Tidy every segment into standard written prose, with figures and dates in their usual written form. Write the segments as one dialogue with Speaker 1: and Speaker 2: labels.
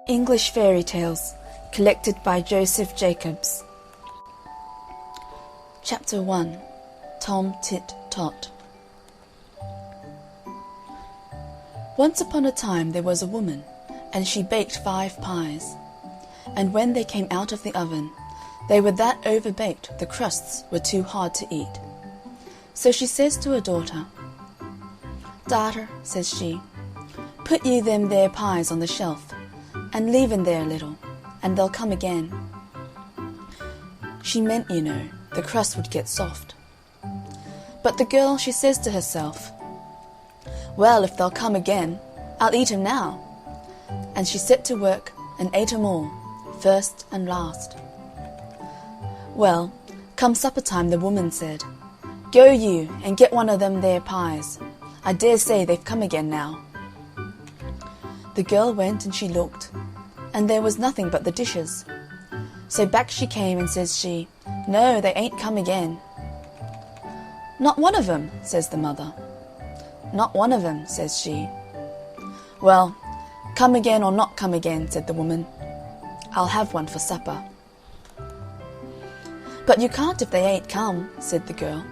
Speaker 1: English Fairytales, collected by Joseph Jacobs. Chapter 1. Tom Tit Tot. Once upon a time there was a woman, and she baked 5 pies. And when they came out of the oven, they were that over-baked the crusts were too hard to eat. So she says to her daughter, "Daughter," says she, "put you them there pies on the shelf, and leave 'em there a little, and they'll come again." She meant, the crust would get soft. But the girl, she says to herself, "Well, if they'll come again, I'll eat 'em now." And she set to work and ate 'em all, first and last. Well, come supper time, the woman said, "Go you and get one of them there pies. I dare say they've come again now." The girl went and she looked, and there was nothing but the dishes. So back she came and says she, "No, they ain't come again." "Not one of 'em," says the mother. "Not one of 'em," says she. "Well, come again or not come again," said the woman, "I'll have one for supper." "But you can't if they ain't come," said the girl.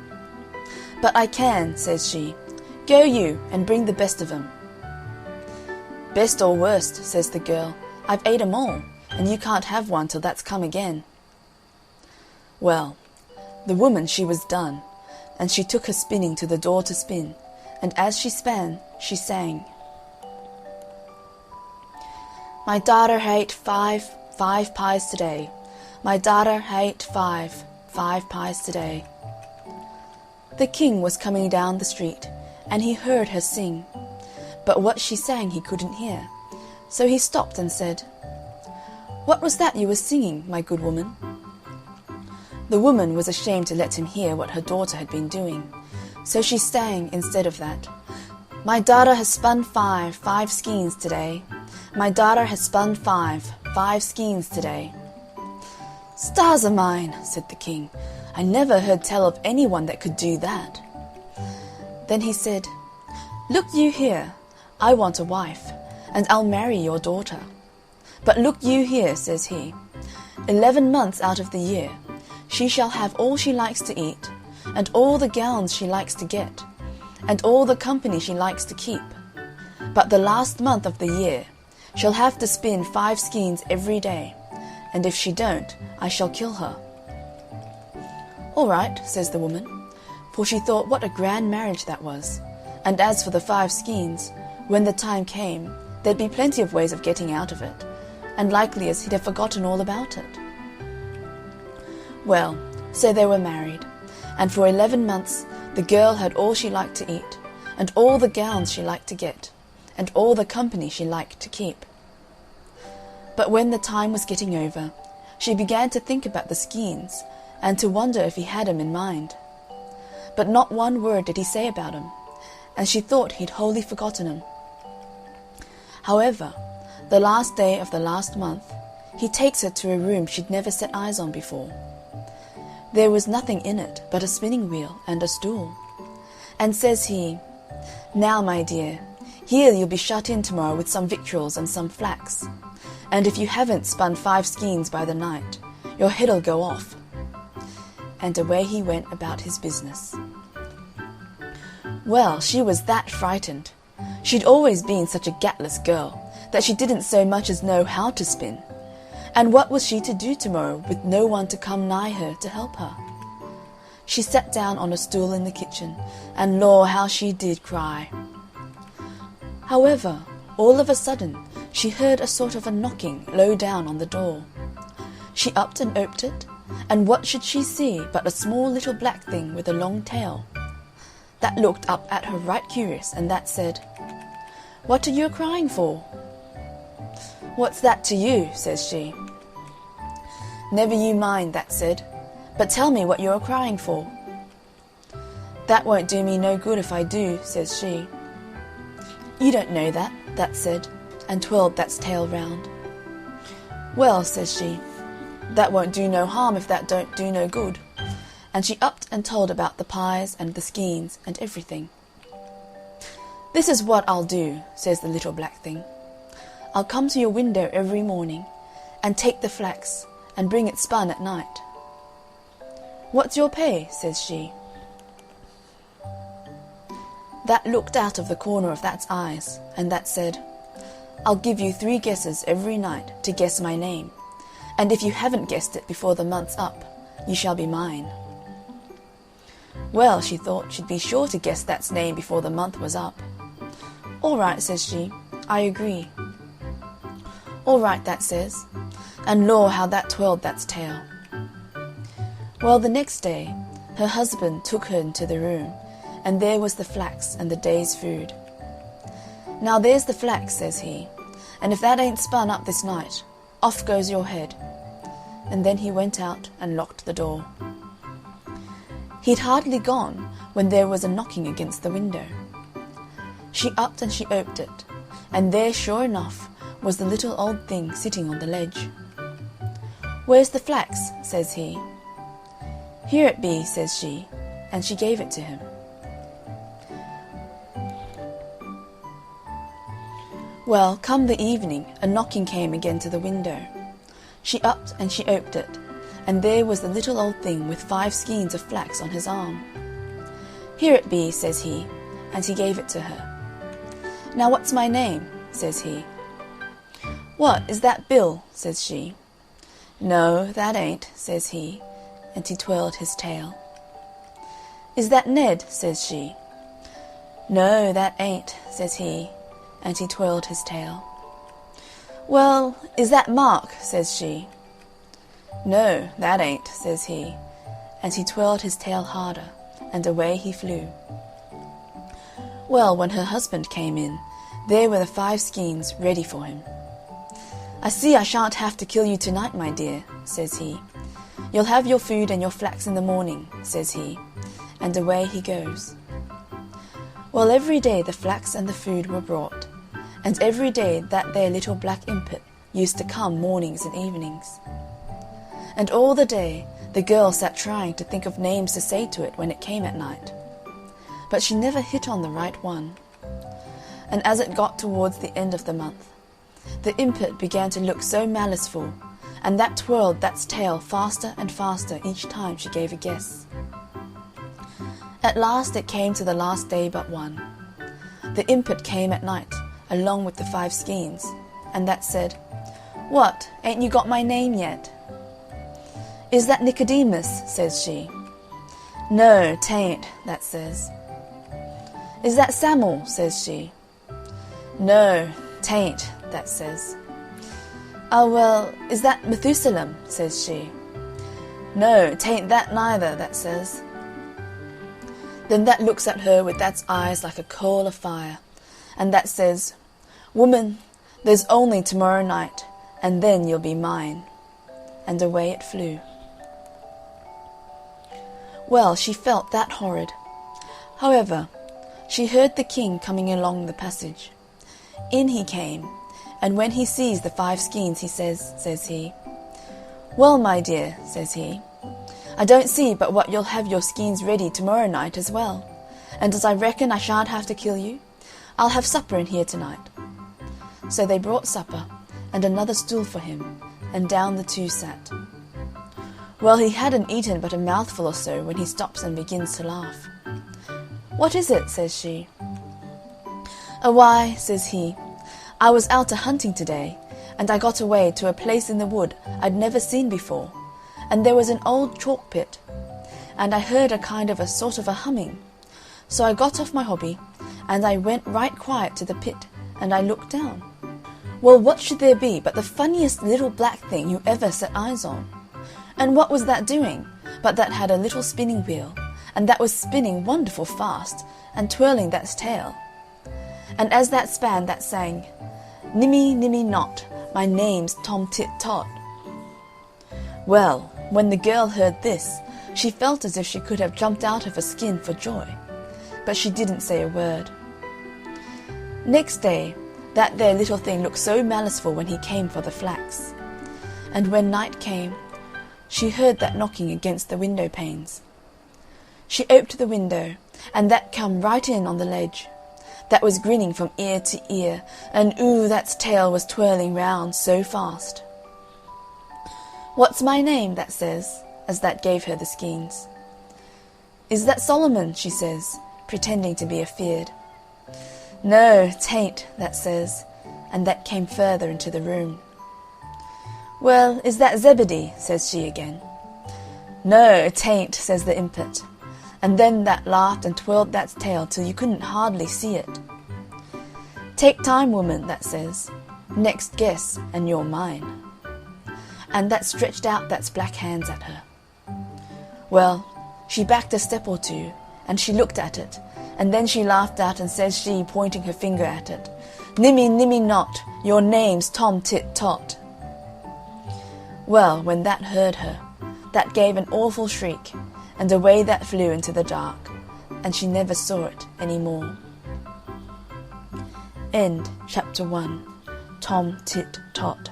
Speaker 1: "But I can," says she. "Go you and bring the best of 'em." "Best or worst," says the girl, "I've ate 'em all, and you can't have one till that's come again." Well, the woman she was done, and she took her spinning to the door to spin, and as she span, she sang. "My daughter ate five pies today. My daughter ate five pies today." The king was coming down the street, and he heard her sing, but what she sang he couldn't hear, so he stopped and said, "What was that you were singing, my good woman?" The woman was ashamed to let him hear what her daughter had been doing, so she sang instead of that, "My daughter has spun five skeins today. My daughter has spun five skeins today." "Stars o' mine," said the king, "I never heard tell of anyone that could do that." Then he said, "Look you here, I want a wife, and I'll marry your daughter. But look you here," says he, 11 months out of the year, she shall have all she likes to eat, and all the gowns she likes to get, and all the company she likes to keep. But the last month of the year she'll have to spin 5 skeins every day, and if she don't, I shall kill her." "All right," says the woman, for she thought what a grand marriage that was, and as for the 5 skeins, when the time came, there'd be plenty of ways of getting out of it, and likely as he'd have forgotten all about it. Well, so they were married, and for 11 months the girl had all she liked to eat, and all the gowns she liked to get, and all the company she liked to keep. But when the time was getting over, she began to think about the skeins, and to wonder if he had 'em in mind. But not one word did he say about 'em, and she thought he'd wholly forgotten 'em. However, the last day of the last month, he takes her to a room she'd never set eyes on before. There was nothing in it but a spinning wheel and a stool. And says he, "Now, my dear, here you'll be shut in tomorrow with some victuals and some flax, and if you haven't spun 5 skeins by the night, your head'll go off." And away he went about his business. Well, she was that frightened. She'd always been such a gatless girl that she didn't so much as know how to spin. And what was she to do tomorrow with no one to come nigh her to help her? She sat down on a stool in the kitchen, and law, how she did cry. However, all of a sudden, she heard a sort of a knocking low down on the door. She upped and oped it, and what should she see but a small little black thing with a long tail. That looked up at her right curious, and that said, "What are you crying for?" "What's that to you?" says she. "Never you mind," that said, "but tell me what you're crying for." "That won't do me no good if I do," says she. "You don't know that," that said, and twirled that's tail round. "Well," says she, "that won't do no harm if that don't do no good." And she upped and told about the pies and the skeins and everything. "This is what I'll do," says the little black thing. I'll come to your window every morning, and take the flax, and bring it spun at night." "What's your pay?" says she. That looked out of the corner of That's eyes, and That said, "I'll give you 3 guesses every night to guess my name, and if you haven't guessed it before the month's up, you shall be mine." Well, she thought she'd be sure to guess That's name before the month was up. "All right," says she, "I agree." "All right," That says, and law, how that twirled That's tail. Well, the next day, her husband took her into the room, and there was the flax and the day's food. "Now there's the flax," says he, "and if that ain't spun up this night, off goes your head." And then he went out and locked the door. He'd hardly gone when there was a knocking against the window. She upped and she oped it, and there, sure enough, was the little old thing sitting on the ledge. "Where's the flax?" says he. "Here it be," says she, and she gave it to him. Well, come the evening, a knocking came again to the window. She upped and she oped it, and there was the little old thing with 5 skeins of flax on his arm. "Here it be," says he, and he gave it to her. "Now what's my name?" says he. "What, is that Bill?" says she. "No, that ain't," says he, and he twirled his tail. "Is that Ned?" says she. "No, that ain't," says he, and he twirled his tail. "Well, is that Mark?" says she. "No, that ain't," says he, and he twirled his tail harder, and away he flew. Well, when her husband came in, there were the 5 skeins ready for him. "I see I shan't have to kill you tonight, my dear," says he. "You'll have your food and your flax in the morning," says he, and away he goes. Well, every day the flax and the food were brought, and every day that there little black impet used to come mornings and evenings. And all the day the girl sat trying to think of names to say to it when it came at night. But she never hit on the right one. And as it got towards the end of the month, the impet began to look so maliceful, and that twirled That's tail faster and faster each time she gave a guess. At last it came to the last day but one. The impet came at night, along with the 5 skeins, and That said, "What, ain't you got my name yet?" "Is that Nicodemus?" says she. "No, 'tain't," That says. "Is that Samuel?" says she. "No, 'tain't," That says. "Oh, well, is that Methusalem?" says she. "No, 'tain't that neither," That says. Then That looks at her with That's eyes like a coal of fire, and That says, "Woman, there's only tomorrow night, and then you'll be mine." And away it flew. Well, she felt that horrid. However, she heard the king coming along the passage. In he came, and when he sees the 5 skeins, he says he, "Well, my dear," says he, "I don't see but what you'll have your skeins ready tomorrow night as well, and as I reckon I shan't have to kill you, I'll have supper in here tonight." So they brought supper, and another stool for him, and down the 2 sat. Well, he hadn't eaten but a mouthful or so when he stops and begins to laugh. "What is it?" says she. "Why," says he, "I was out a-hunting today, and I got away to a place in the wood I'd never seen before, and there was an old chalk pit, and I heard a kind of a sort of a humming. So I got off my hobby, and I went right quiet to the pit, and I looked down. Well, what should there be but the funniest little black thing you ever set eyes on? And what was that doing but that had a little spinning wheel, and that was spinning wonderful fast, and twirling That's tail. And as that span, that sang, 'Nimmy, nimmy not, my name's Tom TiT Tot.' Well, when the girl heard this, she felt as if she could have jumped out of her skin for joy, but she didn't say a word. Next day, that there little thing looked so maliceful when he came for the flax. And when night came, she heard that knocking against the window panes. She oped the window, and that come right in on the ledge. that was grinning from ear to ear, and ooh, that's tail was twirling round so fast. "What's my name?" that says, as that gave her the skeins. "Is that Solomon?" she says, pretending to be afeard. "No, 'tain't," that says, and that came further into the room. "Well, is that Zebedee?" says she again. "No, 'tain't," says the impet, and then that laughed and twirled that's tail till you couldn't hardly see it. "Take time, woman," that says, "next guess and you're mine." And that stretched out that's black hands at her. Well, she backed a step or two, and she looked at it, and then she laughed out, and says she, pointing her finger at it, "Nimmy, nimmy not, your name's Tom TiT Tot." Well, when that heard her, that gave an awful shriek, and away that flew into the dark, and she never saw it any more. End Chapter 1. Tom TiT Tot.